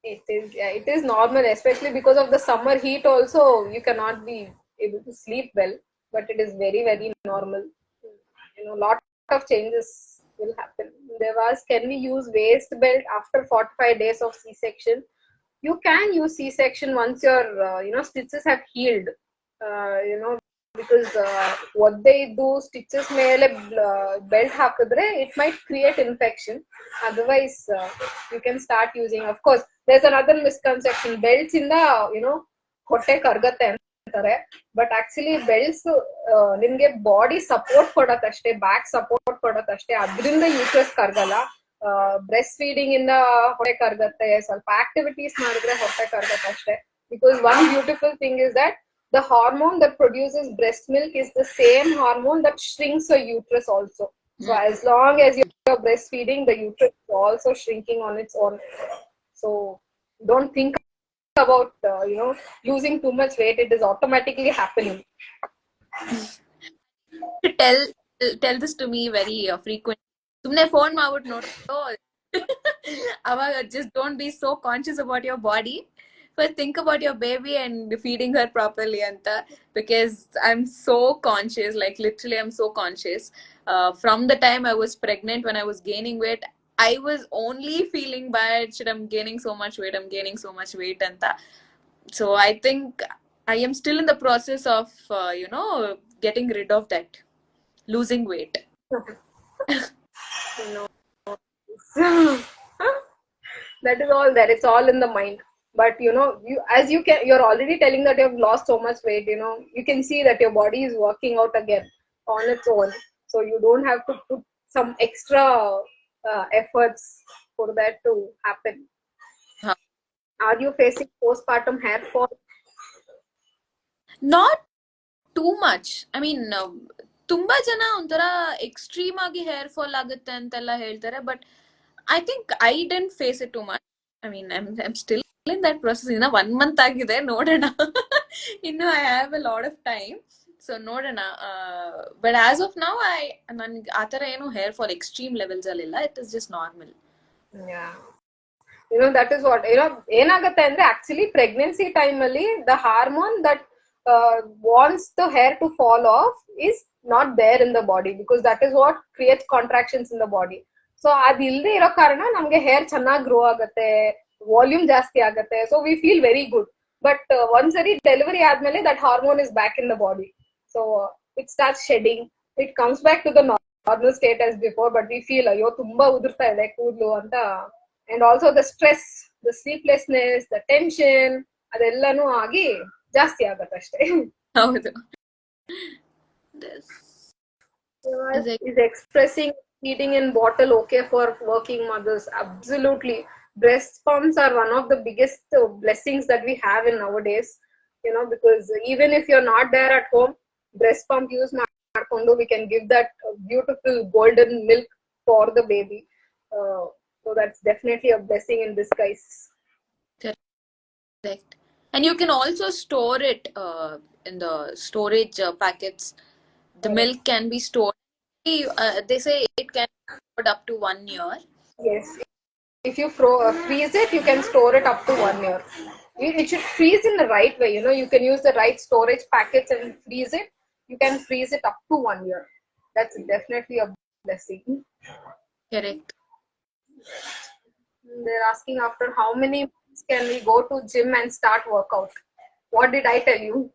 it is normal, especially because of the summer heat. Also, you cannot be able to sleep well, but it is very very normal. Lot of changes will happen. There was, can we use waist belt after 45 days of C-section? You can use C-section once your stitches have healed. Because what they do, stitches ಮೇಲೆ belt ಹಾಕಿದ್ರೆ it might create infection. Otherwise, you can start using. Of course, there's another misconception. Belts ಇಂದ ಹೊಟ್ಟೆ ಕರ್ಗತ್ತೆ ಅಂತಾರೆ. But actually belts ನಿಮ್ಗೆ body support ಕೊಡತ್ತಷ್ಟೇ, back support ಕೊಡತ್ತಷ್ಟೇ. ಅದರಿಂದ uterus ಕರ್ಗಲ್ಲ. Breast feeding ಇಂದ ಹೊಟ್ಟೆ ಕರ್ಗತ್ತೆ, ಸ್ವಲ್ಪ ಆಕ್ಟಿವಿಟೀಸ್ ಮಾಡಿದ್ರೆ ಹೊಟ್ಟೆ ಕರ್ಗತ್ತೆ ಅಷ್ಟೇ. Because one beautiful thing is that the hormone that produces breast milk is the same hormone that shrinks your uterus also. So as long as you're breastfeeding, the uterus is also shrinking on its own. So don't think about losing too much weight. It is automatically happening. tell tell this to me very frequently. ಸುಮ್ನೆ phone ಮಾಡ್ಬಿಟ್ಟು ನೋಡು. ಅವಾಗ just don't be so conscious about your body. But think about your baby and feeding her properly anta, because I'm so conscious, like literally I'm so conscious. From the time I was pregnant, when I was gaining weight, I was only feeling bad. Shit, I'm gaining so much weight. I'm gaining so much weight anta. So I think I am still in the process of getting rid of that, losing weight. No. That is all there. It's all in the mind. But you're already telling that you've lost so much weight. You can see that your body is working out again on its own. So you don't have to put some extra efforts for that to happen. Huh. Are you facing postpartum hair fall? Not too much. I mean, ತುಂಬಾ ಜನ ಒಂಥರ extreme ಆಗಿ hair fall ಆಗುತ್ತೆ ಅಂತೆಲ್ಲ ಹೇಳ್ತಾರೆ, but I think I didn't face it too much. I mean I'm still in that process. ಇನ್ನ 1 month ಆಗಿದೆ, ನೋಡೋಣ. ಇನ್ನು I have a lot of time. So ನೋಡೋಣ. ಬಟ್ ಆಸ್ ಆಫ್ ನೌ ನನ್ಗೆ ಆತರ ಏನು ಹೇರ್ ಫಾಲ್ ಎಕ್ಸ್ಟ್ರೀಮ್ ಲೆವೆಲ್ಸ್ ಅಲ್ಲಿ ಇಲ್ಲ. It is just normal. Yeah. That is what ಏನಾಗುತ್ತೆ ಅಂದ್ರೆ actually pregnancy time ಅಲ್ಲಿ the hormone that wants the hair to fall off is not there in the body, because that is what creates contractions in the body. So ಅದಿಲ್ದೆ ಇರೋ ಕಾರಣ ನಮ್ಗೆ hair ಚೆನ್ನಾಗಿ grow ಆಗತ್ತೆ, volume ಜಾಸ್ತಿ ಆಗತ್ತೆ, so we feel very good. But ಒಂದ್ಸರಿ delivery ಆದ್ಮೇಲೆ that hormone is back in the body, so it start shedding, it comes back to the normal state as before, but we feel ಅಯ್ಯೋ ತುಂಬಾ ಉದುರ್ತಾ ಇದೆ ಕೂದಲು ಅಂತ. And also the stress, the sleeplessness, the tension ಅದೆಲ್ಲಾನು ಆಗಿ ಜಾಸ್ತಿ ಆಗತ್ತಷ್ಟೇ. ಹೌದು. This Is expressing feeding in bottle okay for working mothers? Absolutely. Breast pumps are one of the biggest blessings that we have in nowadays, because even if you're not there at home, breast pump use ಮಾಡ್ಕೊಂಡು we can give that beautiful golden milk for the baby. So that's definitely a blessing in disguise. correct. And you can also store it in the storage packets. The milk can be stored. They say it can be stored up to 1 year. Yes. If you freeze it, you can store it up to 1 year. It should freeze in the right way. You can use the right storage packets and freeze it. You can freeze it up to 1 year. That's definitely a blessing. Correct. They're asking after how many months can we go to gym and start workout? What did I tell you?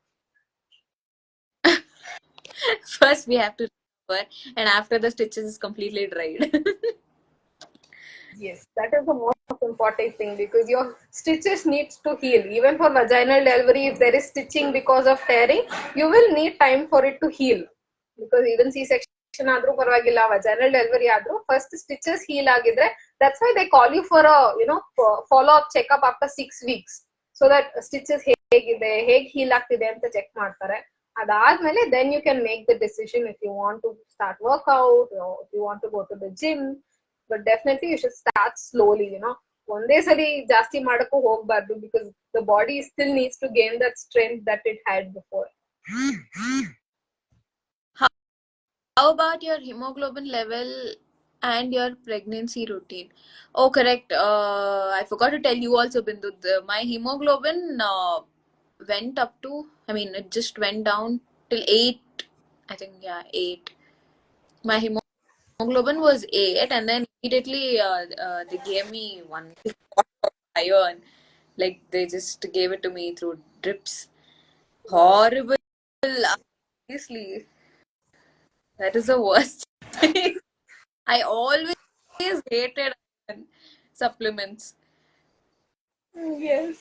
First, we have to recover, and after the stitches is completely dried. Yes, that is the most important thing, because your stitches needs to heal. Even for vaginal delivery, if there is stitching because of tearing, you will need time for it to heal. Because even C-section ಆದ್ರೂ ಪರವಾಗಿಲ್ಲ, vaginal delivery ಆದ್ರೂ first stitches heal ಆಗಿದ್ರೆ, that's why they call you for a follow up checkup after 6 weeks, so that stitches ಹೇಗಿದೆ, ಹೇಗೆ heal ಆಗ್ತಿದೆ ಅಂತ check ಮಾಡ್ತಾರೆ. ಅದಾದ್ಮೇಲೆ then you can make the decision if you want to start workout or if you want to go to the gym. But definitely you should start slowly. ಒಂದೇ ಸರಿ ಜಾಸ್ತಿ ಮಾಡಕ್ಕೂ ಹೋಗ್ಬಾರ್ದು, because the body still needs to gain that strength that it had before. How about your hemoglobin level and your pregnancy routine? Oh, correct. I forgot to tell you also, Bindu. My hemoglobin went up to, it just went down till 8. I think, yeah, 8. My hemoglobin was 8, and then immediately they gave me one iron. Like, they just gave it to me through drips. Horrible. Obviously, that is the worst thing. I always hated supplements. Yes.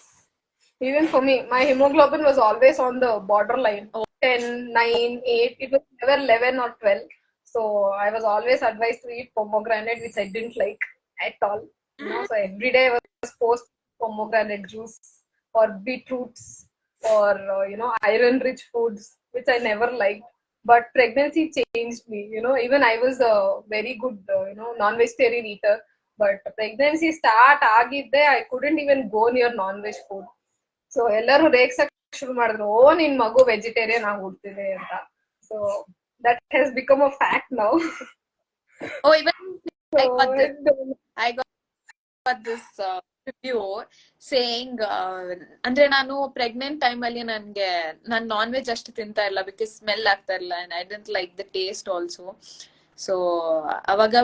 Even for me, my hemoglobin was always on the borderline. Oh. 10, 9, 8. It was never 11 or 12. So I was always advised to eat pomegranate, which I didn't like at all. So every day I was forced pomegranate juice or beetroots or iron-rich foods, which I never liked. But pregnancy changed me. Even I was a very good non-vegetarian eater. But pregnancy start agidde, I couldn't even go near non-veg food. So ಎಲ್ಲರೂ ರೇಗ್ಸಕ್ ಶುರು ಮಾಡಿದ್ರು, ಓ ನಿನ್ ಮಗು vegetarian ಆಗಿ ಹುಡ್ತಿದೆ ಅಂತ. So that has become a fact now. Oh, even I got this review saying, ಅಂದ್ರೆ ನಾನು pregnant time ಅಲ್ಲಿ ನಾನು ನಾನ್ ವೆಜ್ ಅಷ್ಟು ತಿಂತಾ ಇಲ್ಲ, ಬಿಕಾಸ್ ಸ್ಮೆಲ್ ಆಗ್ತಾ ಇಲ್ಲ, and I didn't like the taste also. So ಅವಾಗ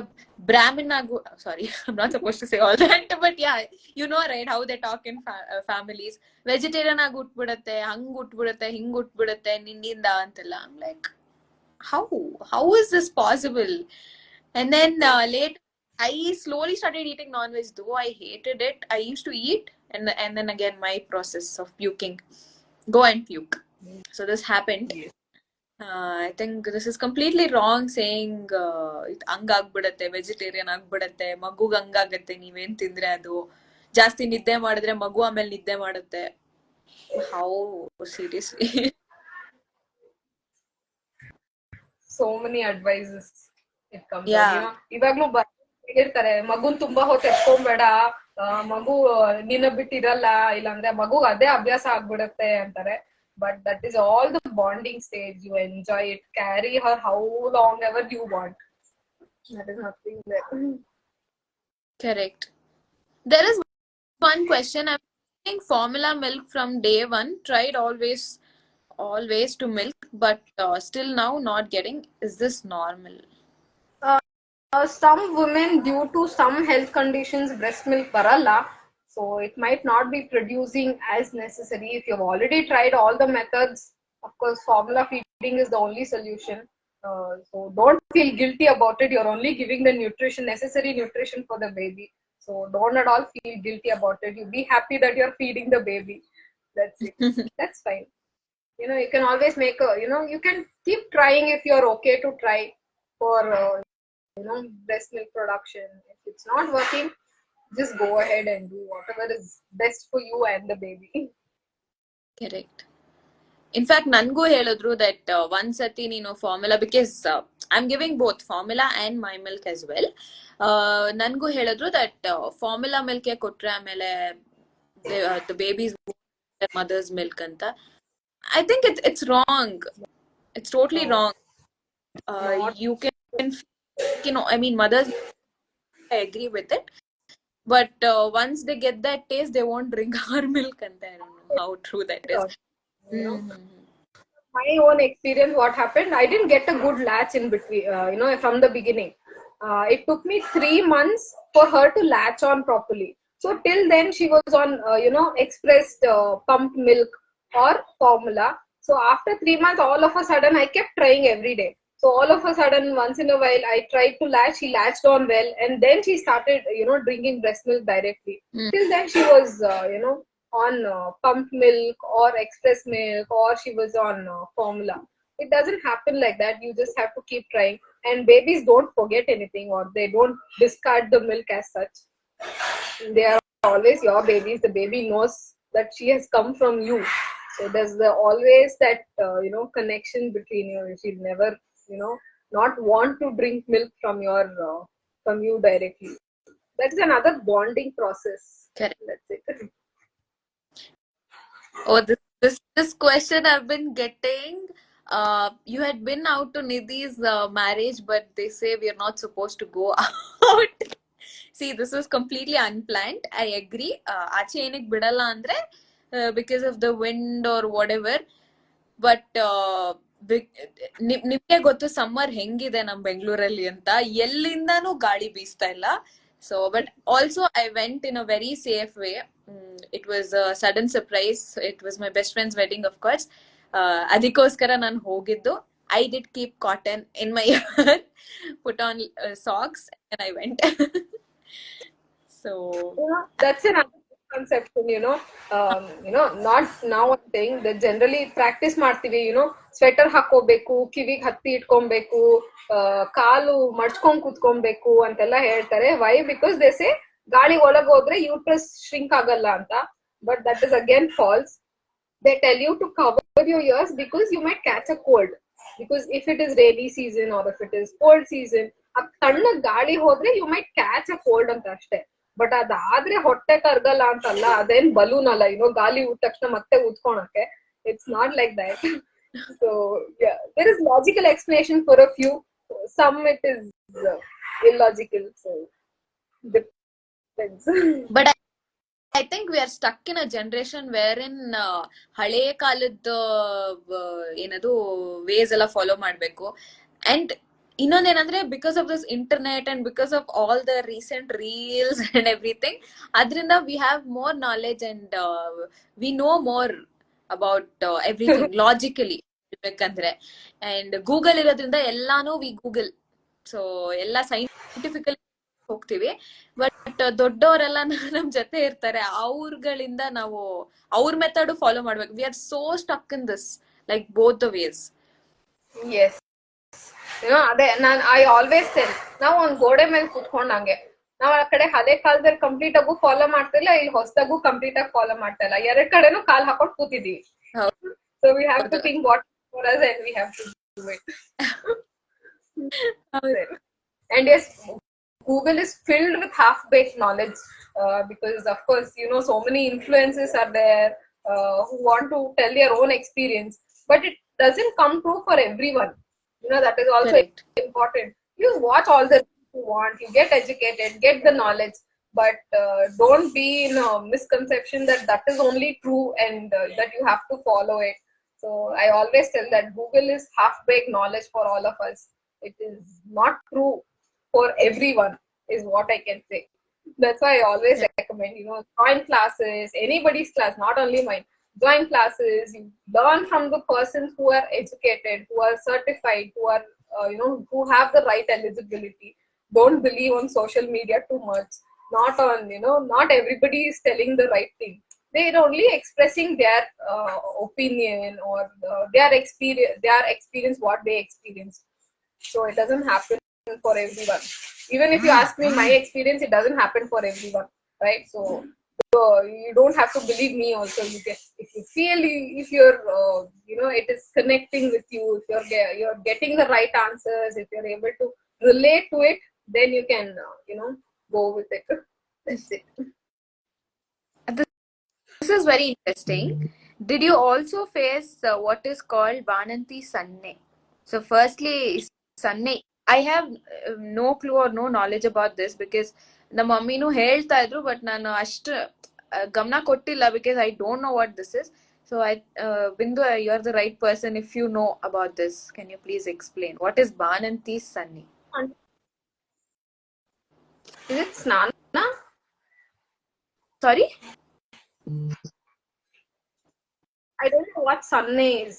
ಬ್ರಾಹ್ಮಿನ್ ಆಗು, sorry, I not suppose to say all that, but yeah, you know right how they talk in families. Vegetarian ಆಗಿ ಉಟ್ಬಿಡತ್ತೆ, ಹಂಗ್ ಉಟ್ಬಿಡತ್ತೆ, ಹಿಂಗ್ ಉಟ್ಬಿಡತ್ತೆ ನಿನ್ನಿಂದ ಅಂತೆಲ್ಲ. I'm like, how is this possible? And then later I slowly started eating non-veg, though I hated it. I used to eat, and then again my process of puking, go and puke. So this happened. I think this is completely wrong, saying ಹಂಗಾಗ್ಬಿಡತ್ತೆ, vegetarian ಆಗ್ಬಿಡತ್ತೆ, ಮಗುಗ್ ಹಂಗಾಗತ್ತೆ, ನೀವೇನ್ ತಿಂದ್ರೆ ಅದು. ಜಾಸ್ತಿ ನಿದ್ದೆ ಮಾಡಿದ್ರೆ ಮಗು ಆಮೇಲೆ ನಿದ್ದೆ ಮಾಡುತ್ತೆ. How seriously? So many advices it comes. Yeah. ಇವಾಗ್ಲೂ ಹೇಳ್ತಾರೆ, ಮಗುನ್ ತುಂಬಾ ಹೊತ್ತು ಎತ್ಕೊಂಬೇಡ, ಮಗು ನಿನ್ನ ಬಿಟ್ಟಿರಲ್ಲ, ಇಲ್ಲಾಂದ್ರೆ ಮಗು ಅದೇ ಅಭ್ಯಾಸ ಆಗ್ಬಿಡತ್ತೆ ಅಂತಾರೆ. But that is all the bonding stage. You enjoy it, carry her how long ever you want. That is nothing there. Correct. There is one question. I'm drinking formula milk from day one. Tried always to milk, but still now not getting. Is this normal? Some women, due to some health conditions, breast milk baralla, so it might not be producing as necessary. If you've already tried all the methods, of course, formula feeding is the only solution. So don't feel guilty about it. You're only giving the nutrition, necessary nutrition for the baby. So don't at all feel guilty about it. You be happy that you're feeding the baby. That's it. That's fine. You can always make you can keep trying if you're okay to try for breast milk production. If it's not working, just go ahead and do whatever is best for you and the baby. Correct. In fact, Nangu ಹೇಳಿದ್ರು that ಒಂದ್ಸತಿ ನೀನು formula because I'm giving both formula and my milk as well. ನನ್ಗೂ ಹೇಳಿದ್ರು that formula milk ಕೊಟ್ರೆ ಆಮೇಲೆ the baby's mother's milk ಅಂತ. I think it's wrong. It's totally No, wrong. not You can, I mean, mothers, I agree with it. But once they get that taste, they won't drink our milk, and I don't know how true that is. you know. Mm-hmm. My own experience, what happened, I didn't get a good latch in between, from the beginning. It took me 3 months for her to latch on properly. So till then, she was on, expressed pumped milk or formula. So after 3 months, all of a sudden, I kept trying every day. So all of a sudden, once in a while, I tried to latch. She latched on well, and then she started, drinking breast milk directly. Till then, she was, on pumped milk or express milk, or she was on formula. It doesn't happen like that. You just have to keep trying. And babies don't forget anything, or they don't discard the milk as such. They are always your babies. The baby knows that she has come from you. So there's always that connection between you. She'll never not want to drink milk from you directly. That is another bonding process. Correct. That's it. Oh, this question I've been getting. You had been out to Nidhi's marriage, but they say we are not supposed to go out. See, this was completely unplanned. I agree. ಆಚೆ ಏನಕ್ಕೆ ಬಿಡಲ್ಲ ಅಂದ್ರೆ because of the wind or whatever. But ನಿಮ್ಗೆ ಗೊತ್ತು summer ಹೆಂಗಿದೆ ನಮ್ ಬೆಂಗಳೂರಲ್ಲಿ ಅಂತ, ಎಲ್ಲಿಂದಾನು ಗಾಳಿ ಬೀಸ್ತಾ ಇಲ್ಲ. So, but also I went in a very safe way. It was a sudden surprise. It was my best friend's wedding, of course. ಅದಕ್ಕೋಸ್ಕರ ನಾನು ಹೋಗಿದ್ದು. I did keep cotton in my ear, put on socks, and I went. So that's another conception, not now I'm saying that generally practice ಮಾಡ್ತೀವಿ, sweater ಹಾಕೋಬೇಕು, ಕಿವಿಗೆ ಹತ್ತಿ ಇಟ್ಕೊಬೇಕು, ಕಾಲು ಮಡ್ಚ್ಕೊಂಡ್ ಕೂತ್ಕೊಬೇಕು ಅಂತೆಲ್ಲ ಹೇಳ್ತಾರೆ. ವೈ? ಬಿಕಾಸ್ ದೇ ಸೇ ಗಾಳಿ ಒಳಗ್ ಹೋದ್ರೆ ಯೂಟ್ರಸ್ ಶ್ರಿಂಕ್ ಆಗಲ್ಲ ಅಂತ. But that is again false. They tell you to cover your ears because you might catch a cold. Because if it is rainy season or if it is cold season, ಆ ತಣ್ಣ ಗಾಳಿ ಹೋದ್ರೆ you might catch a cold ಅಂತ ಅಷ್ಟೇ. But ಅದಾದ್ರೆ ಹೊಟ್ಟೆ ಕರ್ಗಲ್ಲ ಅಂತಲ್ಲ, ಅದೇನ್ balloon ಅಲ್ಲ, ಗಾಳಿ ಊದ ತಕ್ಷಣ ಮತ್ತೆ ಊದ್ಕೊಳಕ್ಕೆ. It's not like that. So yeah, there is logical explanation for a few. Some it is illogical. So depends. but I think we are stuck in a generation wherein ಹಳೆ ಕಾಲದ ಏನದು ವೇಸ್ ಎಲ್ಲ follow ಮಾಡ್ಬೇಕು. And ಇನ್ನೊಂದೇನಂದ್ರೆ because of this internet and because of all the recent reels and everything, ಅದರಿಂದ we have more knowledge and we know more about everything logically ಹೇಳ್ಬೇಕಂದ್ರೆ. And Google ಇರೋದ್ರಿಂದ ಎಲ್ಲಾನು ವಿ ಗೂಗಲ್. ಸೊ ಎಲ್ಲ scientifically ಹೋಗ್ತೀವಿ. But ದೊಡ್ಡವರೆಲ್ಲ ನಮ್ ಜೊತೆ ಇರ್ತಾರೆ, ಅವ್ರಗಳಿಂದ ನಾವು ಅವ್ರ ಮೆಥಡ್ ಫಾಲೋ ಮಾಡ್ಬೇಕು. We are so stuck in this, like both the ways. Yes. ಅದೇ ಐ ಆಲ್ವೇಸ್ ಟೆಲ್, ನಾವು ಒಂದ್ ಗೋಡೆ ಮೇಲೆ ಕೂತ್ಕೊಂಡಂಗೆ, ನಾವ್ ಆ ಕಡೆ ಹಳೆ ಕಾಲದಲ್ಲಿ ಕಂಪ್ಲೀಟ್ ಆಗು ಫಾಲೋ ಮಾಡ್ತಿಲ್ಲ, ಇಲ್ಲಿ ಹೊಸದಾಗೂ ಕಂಪ್ಲೀಟ್ ಆಗಿ ಫಾಲೋ ಮಾಡ್ತಾ ಇಲ್ಲ. ಎರಡ್ ಕಡೆನೂ ಕಾಲ್ ಹಾಕೊಂಡು ಕೂತಿದೀವಿ. So we have to think what for us and we have to do it. And yes, Google is filled with half-baked knowledge, because of course, so many influencers are there who want to tell their own experience, but it doesn't come true for everyone. That is also Correct. important. You watch all the you want, you get educated, get the knowledge, but don't be in a misconception that that is only true and that you have to follow it. So I always tell that Google is half-baked knowledge for all of us. It is not true. for everyone, is what I can say. That's why I always Yeah. recommend, join classes, anybody's class, not only mine. Join classes, you learn from the persons who are educated, who are certified, who are, who have the right eligibility. Don't believe on social media too much. Not on, not everybody is telling the right thing. They're only expressing their opinion, or their experience, what they experienced. So it doesn't happen for everyone. Even if you ask me my experience, it doesn't happen for everyone, right? So you don't have to believe me. Also, you get, if you feel, if you're it is connecting with you, if you're getting the right answers, if you're able to relate to it, then you can go with it. That's it. This is very interesting. Did you also face what is called Vananti Sanne? So, firstly, Sanne, I have no clue or no knowledge about this because ನಮ್ಮ ಮಮ್ಮಿನೂ ಹೇಳ್ತಾ ಇದ್ರು but ನಾನು ಅಷ್ಟು ಗಮನ ಕೊಟ್ಟಿಲ್ಲ because I don't know what this is. So, Bindu, you are the right person if you know about this. Can you please explain? What is Vananti Sanne? And is it snana? Sorry? I don't know what sunne is.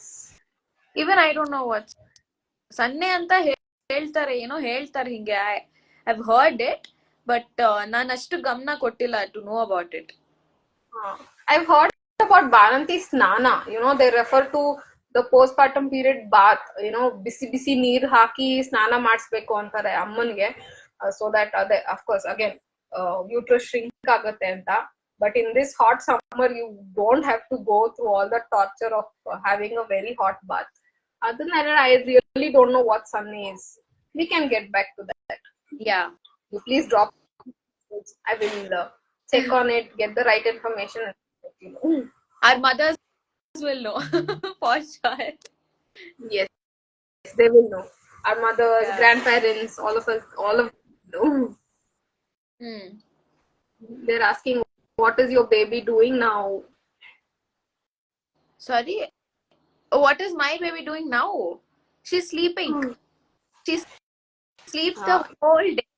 Even I don't know what ಸನ್ನೆ ಅಂತ ಹೇಳ್ತಾರೆ, ಏನೋ ಹೇಳ್ತಾರೆ ಹಿಂಗೆ. I heard it but ನಾನು ಅಷ್ಟು ಗಮನ ಕೊಟ್ಟಿಲ್ಲ to know about it. I've heard about Bananti Snana. They refer to the postpartum period bath. ಬಿಸಿ ಬಿಸಿ ನೀರ್ ಹಾಕಿ ಸ್ನಾನ ಮಾಡಿಸ್ಬೇಕು ಅಂತಾರೆ ಅಮ್ಮನ್ಗೆ. So that, of course, again, uterus shrink ಆಗುತ್ತೆ ಅಂತ. But in this hot summer, you don't have to go through all the torture of having a very hot bath. Other than that, I really don't know what sunny is. We can get back to that. Yeah. You please drop. I will check on it, get the right information, and let you know. Our mothers will know for sure. Yes, they will know. Our mothers, Yeah. grandparents, all of us, all of know. They're asking, what is your baby doing now? Sorry, what is my baby doing now? She's sleeping. She sleeps the whole day.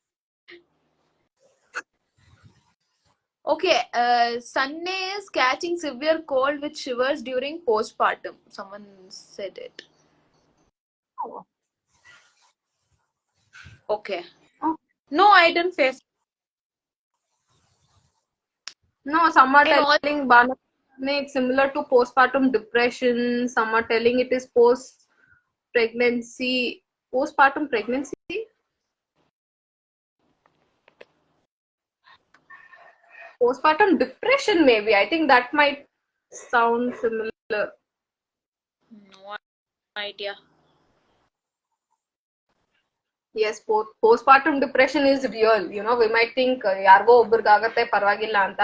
Okay, Sunday is catching severe cold with shivers during postpartum. Someone said it. Okay. No, I didn't face. No, some are And all, telling Banane it's similar to postpartum depression. Some are telling it is postpartum pregnancy. Postpartum depression, maybe. I think that might sound similar. no idea. Yes, postpartum depression is real. We might think ಯಾರಿಗೋ ಒಬ್ಬರಿಗಾಗತ್ತೆ ಪರವಾಗಿಲ್ಲ ಅಂತ,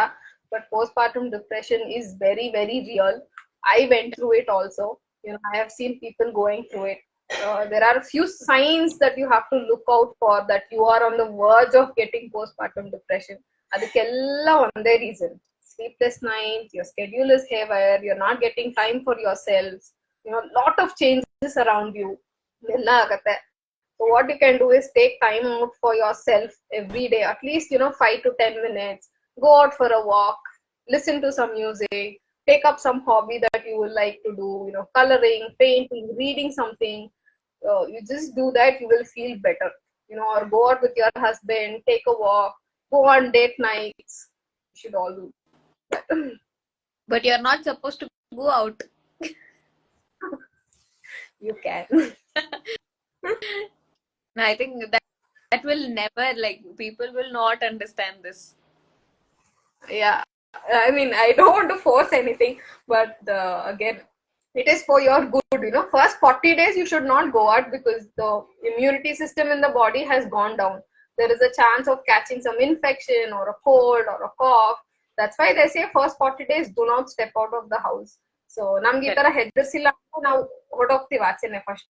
but postpartum depression is very, very real. I went through it also. I have seen people going through it. There are a few signs that you have to look out for, that you are on the verge of getting postpartum depression. ಅದಕ್ಕೆಲ್ಲ ಒಂದೇ reason. Sleepless nights, your schedule is haywire, you're not getting time for yourselves, lot of changes around you. ಎಲ್ಲ ಆಗತ್ತೆ. So what you can do is take time out for yourself every day, at least 5 to 10 minutes. Go out for a walk, listen to some music, take up some hobby that you would like to do, coloring, painting, reading something. You just do that, you will feel better. Or go out with your husband, take a walk, go on date nights. You should all do that. But you're not supposed to go out. You can. I think that will never, like, people will not understand this. Yeah, I mean, I don't want to force anything, but again, it is for your good. First 40 days you should not go out, because the immunity system in the body has gone down. There is a chance of catching some infection or a cold or a cough. That's why they say first 40 days do not step out of the house. So ನಮ್ಗೆ ಈ ತರ ಹೆದರ್ಸಿಲ್ಲ, ನಾವು ಹೊರಟೋಗ್ತೀವಿ ಆಚೆನೆ first